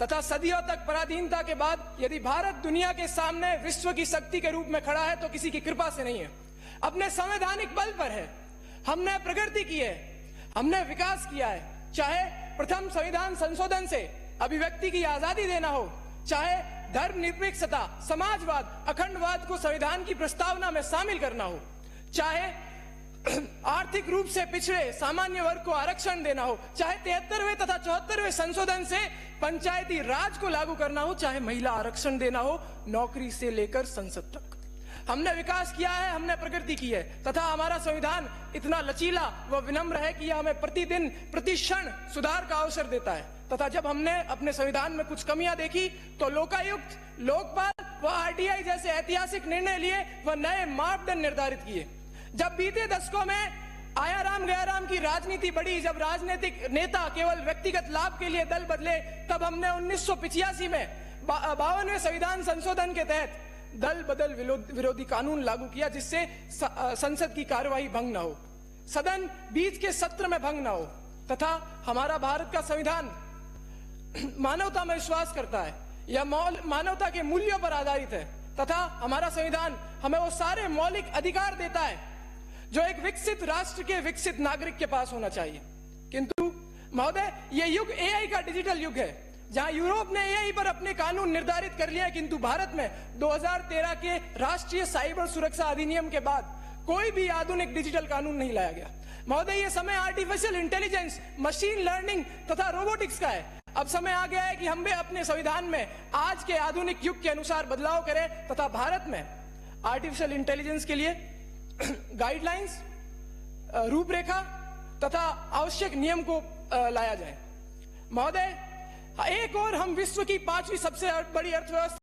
तथा सदियों तक पराधीनता के बाद यदि भारत दुनिया के सामने विश्व की शक्ति के रूप में खड़ा है तो किसी की कृपा से नहीं है, अपने संवैधानिक बल पर है। हमने प्रगति की है, हमने विकास किया है। चाहे प्रथम संविधान संशोधन से अभिव्यक्ति की आजादी देना हो, चाहे धर्मनिरपेक्षता, समाजवाद, अखंडवाद को संविधान की प्रस्तावना में शामिल करना हो, चाहे आर्थिक रूप से पिछड़े सामान्य वर्ग को आरक्षण देना हो, चाहे 73वें तथा 74वें संशोधन से पंचायती राज को लागू करना हो, चाहे महिला आरक्षण देना हो, नौकरी से लेकर संसद तक। हमने विकास किया है, हमने प्रगति की है तथा हमारा संविधान इतना लचीला व विनम्र है कि यह हमें प्रतिदिन प्रतिक्षण सुधार का अवसर देता है। तथा जब हमने अपने संविधान में कुछ कमियां देखी तो लोकायुक्त, लोकपाल व आरटीआई जैसे ऐतिहासिक निर्णय लिए व नए मापदंड निर्धारित किए। जब बीते दशकों में आया राम गया राम की राजनीति बढ़ी, जब राजनीतिक नेता केवल व्यक्तिगत लाभ के लिए दल बदले, तब हमने 1985 में 52वें संविधान संशोधन के तहत दल बदल विरोधी कानून लागू किया, जिससे संसद की कार्यवाही भंग न हो, सदन बीच के सत्र में भंग न हो तथा हमारा भारत का संविधान मानवता में विश्वास करता है, यह मानवता के मूल्यों पर आधारित है तथा हमारा संविधान हमें वो सारे मौलिक अधिकार देता है जो एक विकसित राष्ट्र के विकसित नागरिक के पास होना चाहिए। किंतु महोदय, यह युग एआई का डिजिटल युग है, जहां यूरोप ने एआई पर अपने कानून निर्धारित कर लिया है, किंतु भारत में 2013 के राष्ट्रीय साइबर सुरक्षा अधिनियम के बाद कोई भी आधुनिक डिजिटल कानून नहीं लाया गया। महोदय, यह समय आर्टिफिशियल इंटेलिजेंस, मशीन लर्निंग तथा रोबोटिक्स का है। अब समय आ गया है कि हम भी अपने संविधान में आज के आधुनिक युग के अनुसार बदलाव करें तथा भारत में आर्टिफिशियल इंटेलिजेंस के लिए गाइडलाइंस, रूपरेखा तथा आवश्यक नियम को लाया जाए। महोदय, एक और हम विश्व की 5वीं सबसे बड़ी अर्थव्यवस्था